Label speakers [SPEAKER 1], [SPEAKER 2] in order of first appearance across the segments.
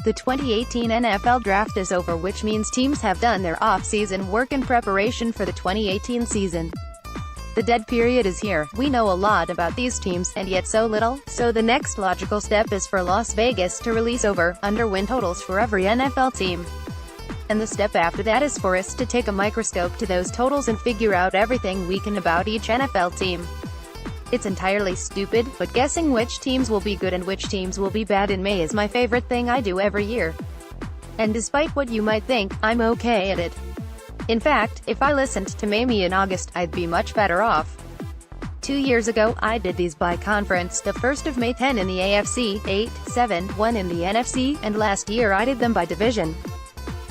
[SPEAKER 1] The 2018 NFL Draft is over, which means teams have done their off-season work in preparation for the 2018 season. The dead period is here. We know a lot about these teams, and yet so little, so the next logical step is for Las Vegas to release over/under win totals for every NFL team. And the step after that is for us to take a microscope to those totals and figure out everything we can about each NFL team. It's entirely stupid, but guessing which teams will be good and which teams will be bad in May is my favorite thing I do every year. And despite what you might think, I'm okay at it. In fact, if I listened to me in August, I'd be much better off. 2 years ago, I did these by conference, the 1st of May 10 in the AFC, 8, 7, 1 in the NFC, and last year I did them by division.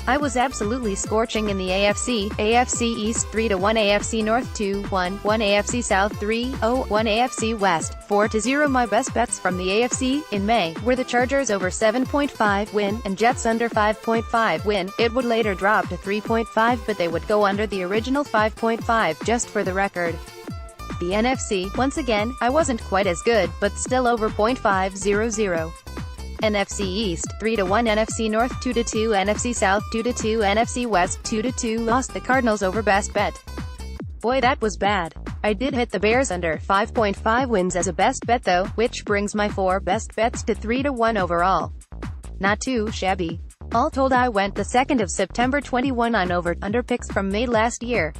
[SPEAKER 1] I was absolutely scorching in the AFC, AFC East 3-1, AFC North 2-1, 1 AFC South 3-0, 1 AFC West 4-0. My best bets from the AFC, in May, were the Chargers over 7.5 win, and Jets under 5.5 win. It would later drop to 3.5, but they would go under the original 5.5, just for the record. The NFC, once again, I wasn't quite as good, but still over .500. NFC East 3-1, NFC North 2-2, NFC South 2-2, NFC West 2-2. Lost the Cardinals over best bet. Boy, that was bad. I did hit the Bears under 5.5 wins as a best bet though, which brings my 4 best bets to 3-1 overall. Not too shabby. All told, I went the 2nd of September 21 on over/under picks from May last year.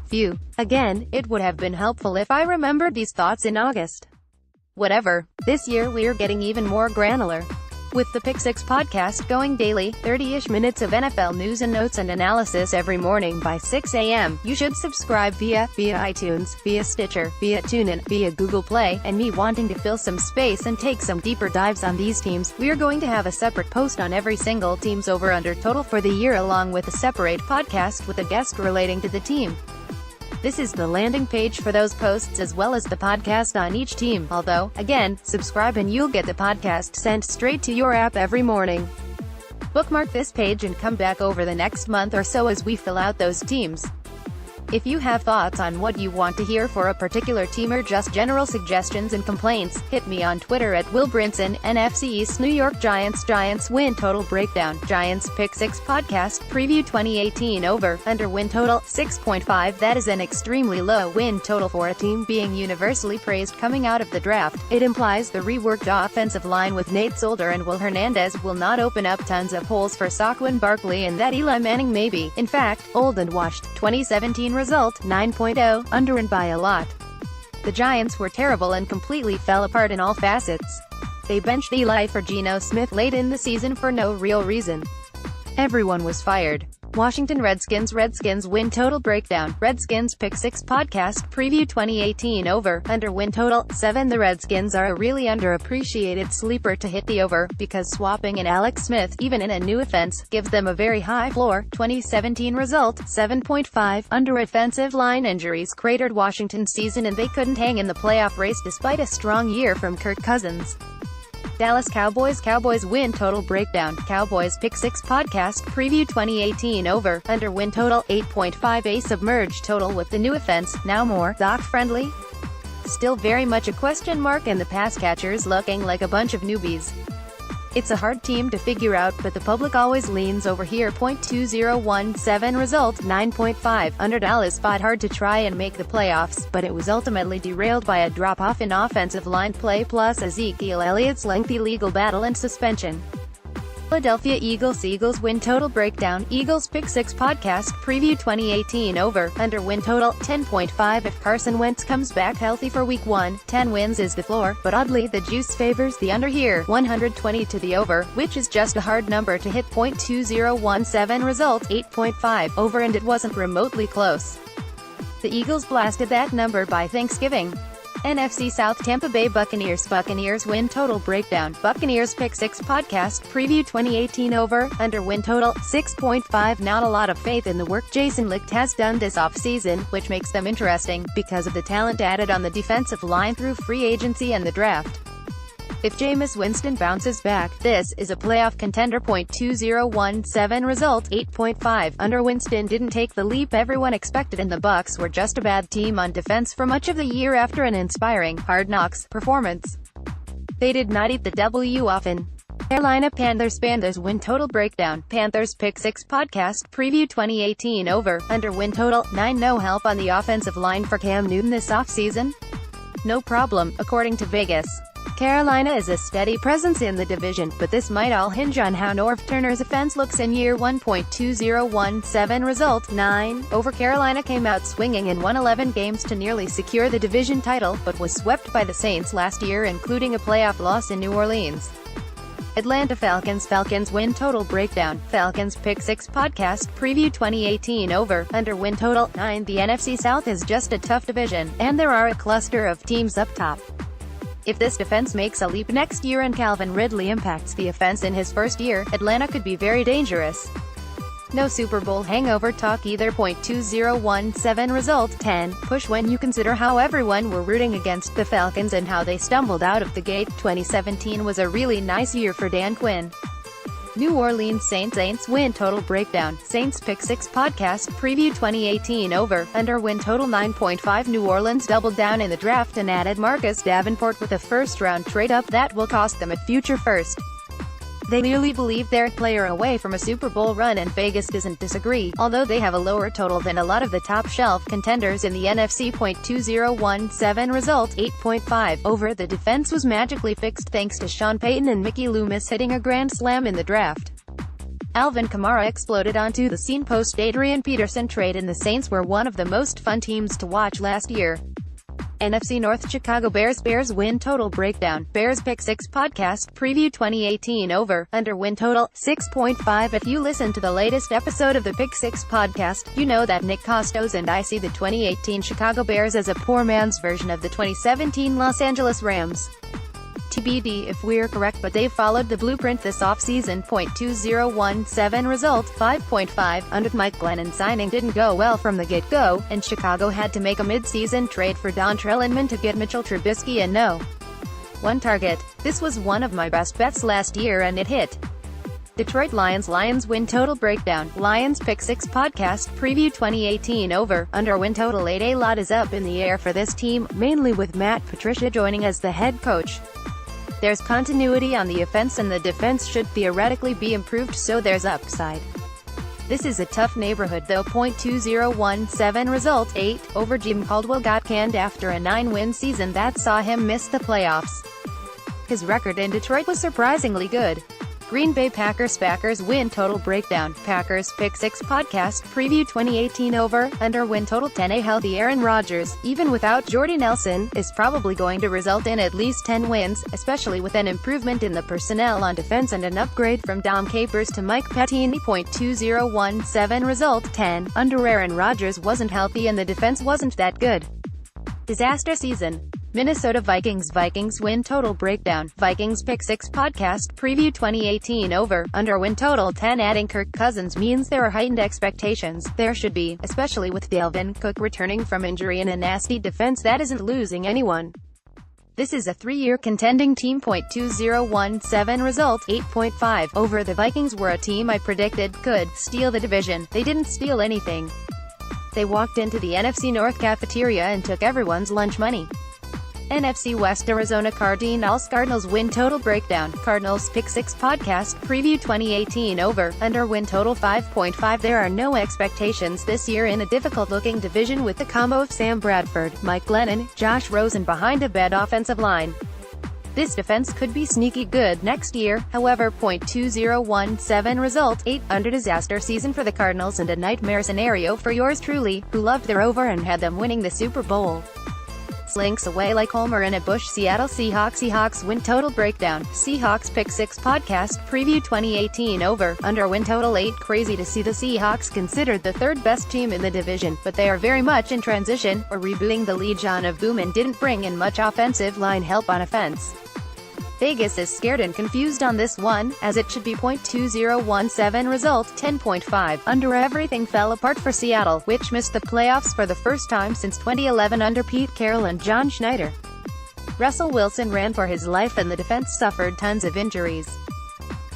[SPEAKER 1] Phew. Again, it would have been helpful if I remembered these thoughts in August. Whatever. This year we're getting even more granular. With the Pick 6 podcast going daily, 30-ish minutes of NFL news and notes and analysis every morning by 6 a.m. You should subscribe via iTunes, via Stitcher, via TuneIn, via Google Play, and me wanting to fill some space and take some deeper dives on these teams, we're going to have a separate post on every single team's over/under total for the year, along with a separate podcast with a guest relating to the team. This is the landing page for those posts as well as the podcast on each team, although, again, subscribe and you'll get the podcast sent straight to your app every morning. Bookmark this page and come back over the next month or so as we fill out those teams. If you have thoughts on what you want to hear for a particular team or just general suggestions and complaints, hit me on Twitter at Will Brinson. NFC East New York Giants win total breakdown. Giants Pick 6 podcast preview 2018 over/under win total 6.5. That is an extremely low win total for a team being universally praised coming out of the draft. It implies the reworked offensive line with Nate Solder and Will Hernandez will not open up tons of holes for Saquon Barkley, and that Eli Manning may be, in fact, old and washed. 2017 result, 9.0, under and by a lot. The Giants were terrible and completely fell apart in all facets. They benched Eli for Geno Smith late in the season for no real reason. Everyone was fired. Washington Redskins win total breakdown. Redskins Pick 6 podcast preview 2018 over/under win total 7. The Redskins are a really underappreciated sleeper to hit the over, because swapping in Alex Smith, even in a new offense, gives them a very high floor. 2017 result, 7.5, under. Offensive line injuries cratered Washington's season and they couldn't hang in the playoff race despite a strong year from Kirk Cousins. Dallas Cowboys win total breakdown. Cowboys Pick 6 podcast preview 2018 over/under win total 8.5. A submerged total with the new offense, now more doc-friendly. Still very much a question mark, and the pass catchers looking like a bunch of newbies. It's a hard team to figure out, but the public always leans over here. .2017 result, 9.5, under. Dallas fought hard to try and make the playoffs, but it was ultimately derailed by a drop-off in offensive line play plus Ezekiel Elliott's lengthy legal battle and suspension. Philadelphia Eagles win total breakdown. Eagles Pick 6 podcast preview 2018 over/under win total 10.5. If Carson Wentz comes back healthy for week 1, 10 wins is the floor, but oddly the juice favors the under here, 120 to the over, which is just a hard number to hit. .2017 result, 8.5, over, and it wasn't remotely close. The Eagles blasted that number by Thanksgiving. NFC South Tampa Bay Buccaneers win total breakdown. Buccaneers Pick 6 podcast preview 2018 over/under win total 6.5. Not a lot of faith in the work Jason Licht has done this offseason, which makes them interesting, because of the talent added on the defensive line through free agency and the draft. If Jameis Winston bounces back, this is a playoff contender. .2017 result, 8.5, under. Winston didn't take the leap everyone expected, and the Bucs were just a bad team on defense for much of the year after an inspiring, hard knocks performance. They did not eat the W often. Carolina Panthers win total breakdown. Panthers Pick 6 podcast preview 2018 over, under win total, 9. No help on the offensive line for Cam Newton this offseason? No problem, according to Vegas. Carolina is a steady presence in the division, but this might all hinge on how Norv Turner's offense looks in year 1.2017. Result, 9. Over. Carolina came out swinging and won 11 games to nearly secure the division title, but was swept by the Saints last year, including a playoff loss in New Orleans. Atlanta Falcons win total breakdown. Falcons Pick 6 podcast preview 2018 over, under win total, 9. The NFC South is just a tough division, and there are a cluster of teams up top. If this defense makes a leap next year and Calvin Ridley impacts the offense in his first year, Atlanta could be very dangerous. No Super Bowl hangover talk either. 2017 result, 10. Push when you consider how everyone were rooting against the Falcons and how they stumbled out of the gate. 2017 was a really nice year for Dan Quinn. New Orleans Saints win total breakdown. Saints Pick 6 podcast preview 2018 over, under win total, 9.5. New Orleans doubled down in the draft and added Marcus Davenport with a first-round trade-up that will cost them a future first. They clearly believe they're a player away from a Super Bowl run, and Vegas doesn't disagree, although they have a lower total than a lot of the top-shelf contenders in the NFC. 2017 result, 8.5. Over. The defense was magically fixed thanks to Sean Payton and Mickey Loomis hitting a grand slam in the draft. Alvin Kamara exploded onto the scene post-Adrian Peterson trade, and the Saints were one of the most fun teams to watch last year. NFC North Chicago Bears win total breakdown. Bears Pick 6 podcast preview 2018 over, under win total, 6.5. If you listen to the latest episode of the Pick 6 podcast, you know that Nick Costos and I see the 2018 Chicago Bears as a poor man's version of the 2017 Los Angeles Rams. TBD if we're correct, but they've followed the blueprint this offseason. 2017 result, 5.5. Under. Mike Glennon signing didn't go well from the get-go, and Chicago had to make a mid-season trade for Dontrell Inman to get Mitchell Trubisky and no. One target. This was one of my best bets last year and it hit. Detroit Lions win total breakdown. Lions Pick 6 podcast preview 2018 over, under win total, 8. A lot is up in the air for this team, mainly with Matt Patricia joining as the head coach. There's continuity on the offense and the defense should theoretically be improved, so there's upside. This is a tough neighborhood though. 2017 result, 8. Over. Jim Caldwell got canned after a 9-win season that saw him miss the playoffs. His record in Detroit was surprisingly good. Green Bay Packers win total breakdown. Packers Pick 6 podcast preview 2018 over, under win total, 10. A healthy Aaron Rodgers, even without Jordy Nelson, is probably going to result in at least 10 wins, especially with an improvement in the personnel on defense and an upgrade from Dom Capers to Mike Pettine. 2017 result, 10. Under. Aaron Rodgers wasn't healthy and the defense wasn't that good. Disaster season. Minnesota Vikings win total breakdown. Vikings Pick 6 podcast preview 2018 over, under win total, 10. Adding Kirk Cousins means there are heightened expectations. There should be, especially with Dalvin Cook returning from injury and a nasty defense that isn't losing anyone. This is a 3-year contending team. 2017 result, 8.5. Over. The Vikings were a team I predicted could steal the division. They didn't steal anything. They walked into the NFC North cafeteria and took everyone's lunch money. NFC West Arizona Cardinals win total breakdown. Cardinals Pick 6 podcast preview 2018 over, under win total, 5.5. There are no expectations this year in a difficult-looking division with the combo of Sam Bradford, Mike Glennon, Josh Rosen behind a bad offensive line. This defense could be sneaky good next year, however. 2017 result, 8. Under. Disaster season for the Cardinals and a nightmare scenario for yours truly, who loved their over and had them winning the Super Bowl. Slinks away like Homer in a bush. Seattle Seahawks win total breakdown. Seahawks Pick 6 podcast preview 2018 over, under win total, 8. Crazy to see the Seahawks considered the third best team in the division, but they are very much in transition, or rebooting. The Legion of Boom and didn't bring in much offensive line help on offense. Vegas is scared and confused on this one, as it should be. 2017 result, 10.5. Under. Everything fell apart for Seattle, which missed the playoffs for the first time since 2011 under Pete Carroll and John Schneider. Russell Wilson ran for his life and the defense suffered tons of injuries.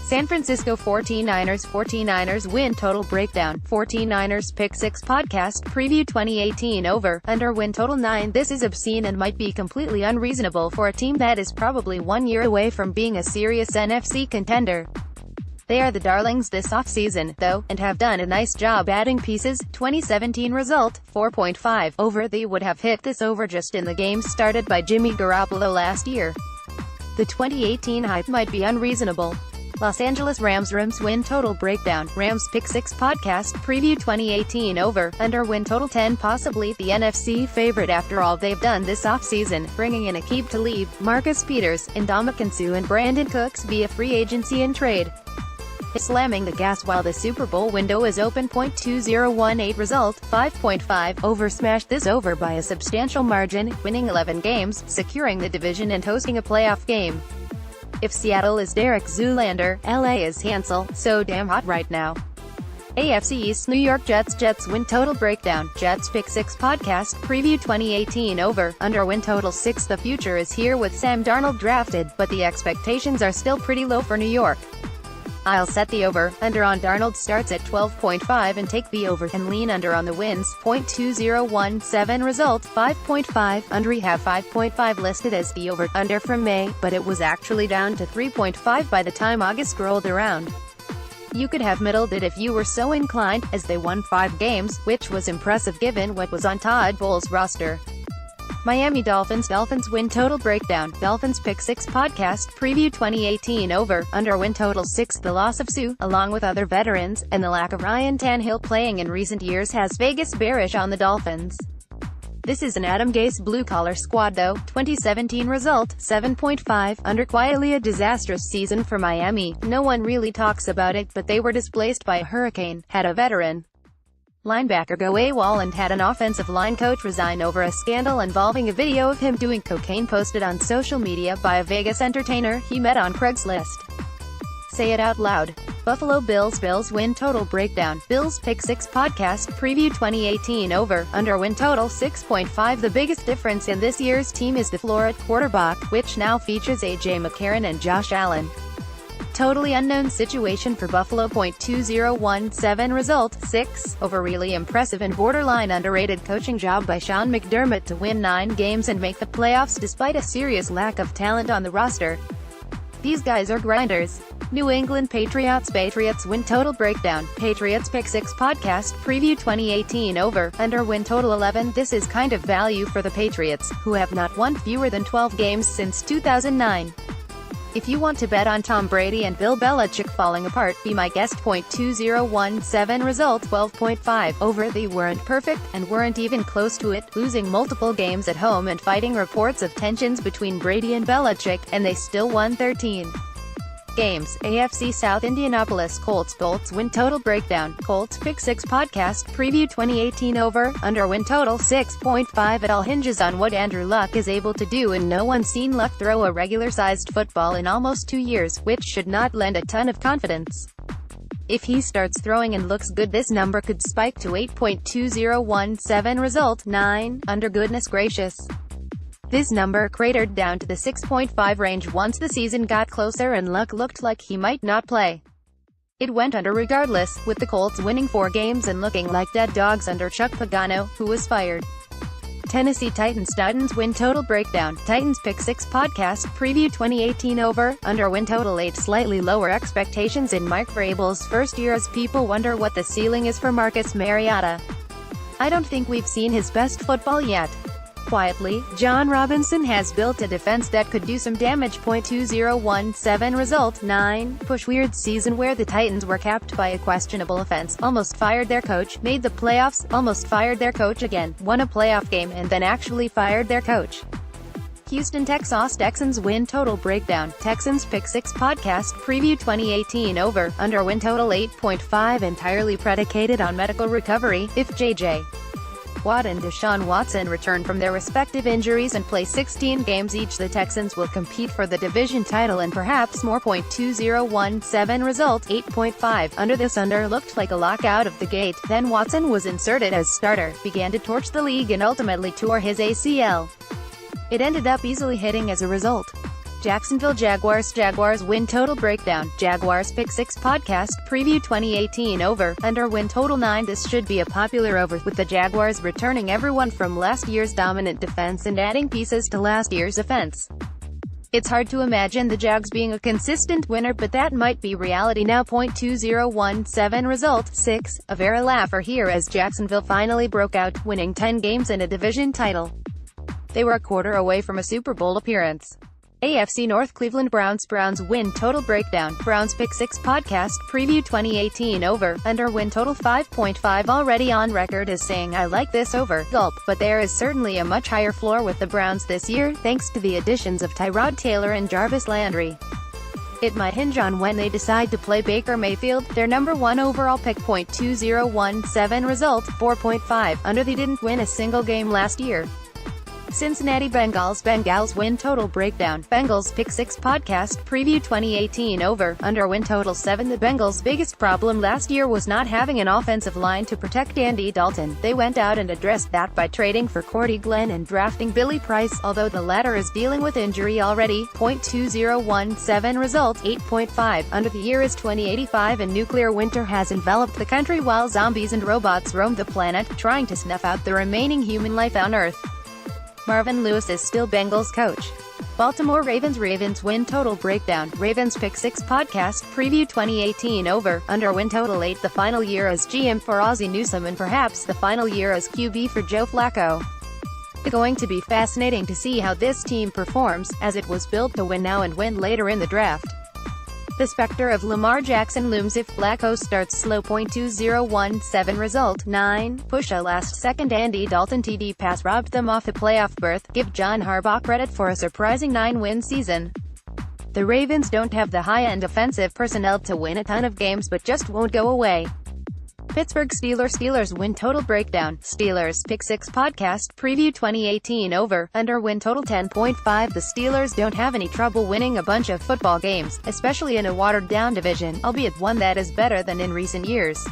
[SPEAKER 1] San Francisco 49ers win total breakdown. 49ers Pick 6 podcast preview 2018 over, under win total 9. This is obscene and might be completely unreasonable for a team that is probably 1 year away from being a serious NFC contender. They are the darlings this offseason, though, and have done a nice job adding pieces. 2017 result, 4.5 over. They would have hit this over just in the games started by Jimmy Garoppolo last year. The 2018 hype might be unreasonable. Los Angeles Rams win total breakdown. Rams Pick 6 podcast preview 2018 over, under win total 10. Possibly the NFC favorite after all they've done this offseason, bringing in Aqib Talib, Marcus Peters, Ndamukong Suh and Brandon Cooks via free agency and trade. Slamming the gas while the Super Bowl window is open. 2018 result, 5.5 over. Smashed this over by a substantial margin, winning 11 games, securing the division and hosting a playoff game. If Seattle is Derek Zoolander, LA is Hansel, so damn hot right now. AFC East New York Jets win total breakdown. Jets Pick 6 podcast preview 2018 over, under win total 6. The future is here with Sam Darnold drafted, but the expectations are still pretty low for New York. I'll set the over-under on Darnold starts at 12.5 and take the over and lean under on the wins. 2017 result, 5.5 under. We have 5.5 listed as the over-under from May, but it was actually down to 3.5 by the time August rolled around. You could have middled it if you were so inclined, as they won 5 games, which was impressive given what was on Todd Bowles' roster. Miami Dolphins win total breakdown. Dolphins Pick 6 podcast preview 2018 over, under win total 6. The loss of Suh, along with other veterans, and the lack of Ryan Tannehill playing in recent years has Vegas bearish on the Dolphins. This is an Adam Gase blue-collar squad though. 2017 result, 7.5 under. Quietly a disastrous season for Miami. No one really talks about it, but they were displaced by a hurricane, had a veteran linebacker go AWOL and had an offensive line coach resign over a scandal involving a video of him doing cocaine posted on social media by a Vegas entertainer he met on Craigslist. Say it out loud. Buffalo Bills win total breakdown. Bills Pick 6 podcast preview 2018 over, under win total 6.5. The biggest difference in this year's team is the floor at quarterback, which now features A.J. McCarron and Josh Allen. Totally unknown situation for Buffalo. 2017 result, 6 over. Really impressive and borderline underrated coaching job by Sean McDermott to win 9 games and make the playoffs despite a serious lack of talent on the roster. These guys are grinders. New England Patriots win total breakdown. Patriots Pick 6 podcast preview 2018 over, under win total 11. This is kind of value for the Patriots, who have not won fewer than 12 games since 2009. If you want to bet on Tom Brady and Bill Belichick falling apart, be my guest. 2017 result, 12.5 over. They weren't perfect, and weren't even close to it, losing multiple games at home and fighting reports of tensions between Brady and Belichick, and they still won 13 games. AFC South Indianapolis Colts win total breakdown. Colts Pick 6 podcast preview 2018 over, under win total 6.5. It all hinges on what Andrew Luck is able to do, and no one's seen Luck throw a regular-sized football in almost 2 years, which should not lend a ton of confidence. If he starts throwing and looks good, this number could spike to 8. 2017 result, 9 under. Goodness gracious. This number cratered down to the 6.5 range once the season got closer and Luck looked like he might not play. It went under regardless, with the Colts winning 4 games and looking like dead dogs under Chuck Pagano, who was fired. Tennessee Titans win total breakdown. Titans Pick 6 podcast preview 2018 over, under win total 8. Slightly lower expectations in Mike Vrabel's first year as people wonder what the ceiling is for Marcus Mariota. I don't think we've seen his best football yet. Quietly, John Robinson has built a defense that could do some damage. 2017 result, 9 push. Weird season where the Titans were capped by a questionable offense, almost fired their coach, made the playoffs, almost fired their coach again, won a playoff game and then actually fired their coach. Houston Texans win total breakdown. Texans Pick 6 podcast preview 2018 over, under win total 8.5. Entirely predicated on medical recovery. If J.J. Watt and Deshaun Watson return from their respective injuries and play 16 games each, the Texans will compete for the division title and perhaps more. 2017 result, 8.5 under. This under looked like a lockout of the gate, then Watson was inserted as starter, began to torch the league and ultimately tore his ACL. It ended up easily hitting as a result. Jacksonville Jaguars win total breakdown. Jaguars Pick 6 podcast preview 2018 over, under win total 9. This should be a popular over, with the Jaguars returning everyone from last year's dominant defense and adding pieces to last year's offense. It's hard to imagine the Jags being a consistent winner, but that might be reality now. 2017 result, 6, a very laugher here as Jacksonville finally broke out, winning 10 games and a division title. They were a quarter away from a Super Bowl appearance. AFC North Cleveland Browns win total breakdown. Browns Pick 6 podcast preview 2018 over, under win total 5.5. Already on record as saying I like this over, gulp, but there is certainly a much higher floor with the Browns this year, thanks to the additions of Tyrod Taylor and Jarvis Landry. It might hinge on when they decide to play Baker Mayfield, their number 1 overall pick. 2017 result, 4.5, under. They didn't win a single game last year. Cincinnati Bengals win total breakdown. Bengals Pick 6 podcast preview 2018 over, under win total 7. The Bengals' biggest problem last year was not having an offensive line to protect Andy Dalton. They went out and addressed that by trading for Cordy Glenn and drafting Billy Price, although the latter is dealing with injury already. 2017 result, 8.5, under. The year is 2085 and nuclear winter has enveloped the country while zombies and robots roam the planet, trying to snuff out the remaining human life on Earth. Marvin Lewis is still Bengals coach. Baltimore Ravens win total breakdown. Ravens Pick 6 podcast preview 2018 over, under win total 8. The final year as GM for Ozzie Newsome and perhaps the final year as QB for Joe Flacco. It's going to be fascinating to see how this team performs, as it was built to win now and win later in the draft. The specter of Lamar Jackson looms if Flacco starts slow. 2017 result, 9, push a last-second Andy Dalton TD pass robbed them off a playoff berth. Give John Harbaugh credit for a surprising 9-win season. The Ravens don't have the high-end offensive personnel to win a ton of games, but just won't go away. Pittsburgh Steelers win total breakdown. Steelers Pick 6 podcast preview 2018 over, under win total 10.5. The Steelers don't have any trouble winning a bunch of football games, especially in a watered-down division, albeit one that is better than in recent years.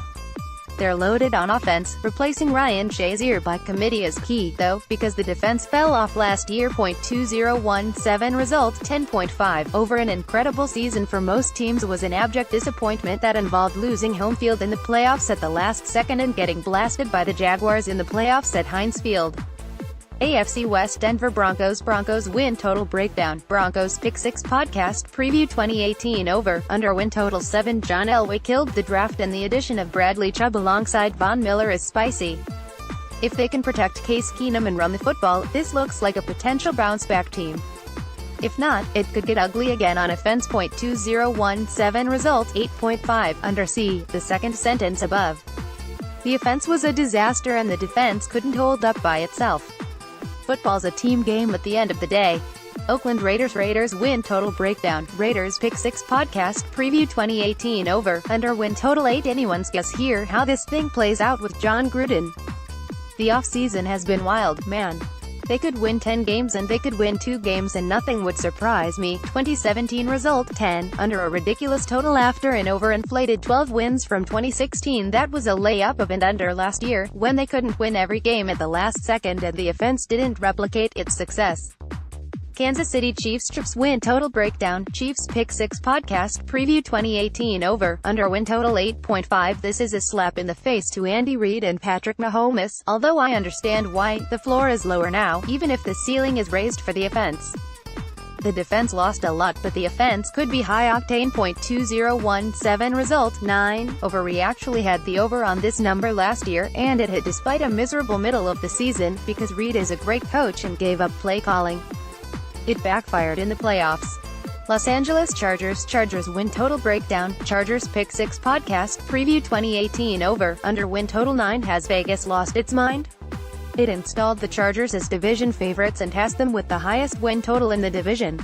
[SPEAKER 1] They're loaded on offense. Replacing Ryan Shazier by committee is key, though, because the defense fell off last year. 2017 result, 10.5, over. An incredible season for most teams was an abject disappointment that involved losing home field in the playoffs at the last second and getting blasted by the Jaguars in the playoffs at Heinz Field. AFC West Denver Broncos win total breakdown. Broncos Pick 6 podcast preview 2018 over, under win total 7. John Elway killed the draft and the addition of Bradley Chubb alongside Von Miller is spicy. If they can protect Case Keenum and run the football, this looks like a potential bounce-back team. If not, it could get ugly again on offense. 2017 result, 8.5, under. See the second sentence above. The offense was a disaster and the defense couldn't hold up by itself. Football's a team game at the end of the day. Oakland Raiders win total breakdown. Raiders Pick 6 podcast preview 2018 over, under win total 8. Anyone's guess here how this thing plays out with John Gruden. The offseason has been wild, man. They could win 10 games and they could win 2 games and nothing would surprise me. 2017 result, 10, under. A ridiculous total after an overinflated 12 wins from 2016 that was a layup of and under last year, when they couldn't win every game at the last second and the offense didn't replicate its success. Kansas City Chiefs win total breakdown. Chiefs Pick 6 podcast preview 2018 over, under win total 8.5. This is a slap in the face to Andy Reid and Patrick Mahomes, although I understand why. The floor is lower now, even if the ceiling is raised for the offense. The defense lost a lot, but the offense could be high-octane. 2017 result, 9, over. We actually had the over on this number last year, and it hit despite a miserable middle of the season, because Reid is a great coach and gave up play calling. It backfired in the playoffs. Los Angeles Chargers win total breakdown. Chargers Pick 6 podcast preview 2018 over, under win total 9. Has Vegas lost its mind? It installed the Chargers as division favorites and has them with the highest win total in the division.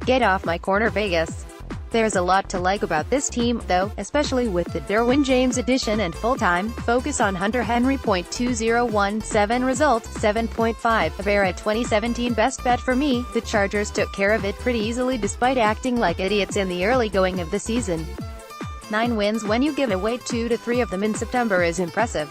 [SPEAKER 1] Get off my corner, Vegas. There's a lot to like about this team, though, especially with the Derwin James addition and full-time focus on Hunter Henry. 2017 result, 7.5, a Barrett 2017 best bet for me. The Chargers took care of it pretty easily despite acting like idiots in the early going of the season. 9 wins when you give away 2 to 3 of them in September is impressive.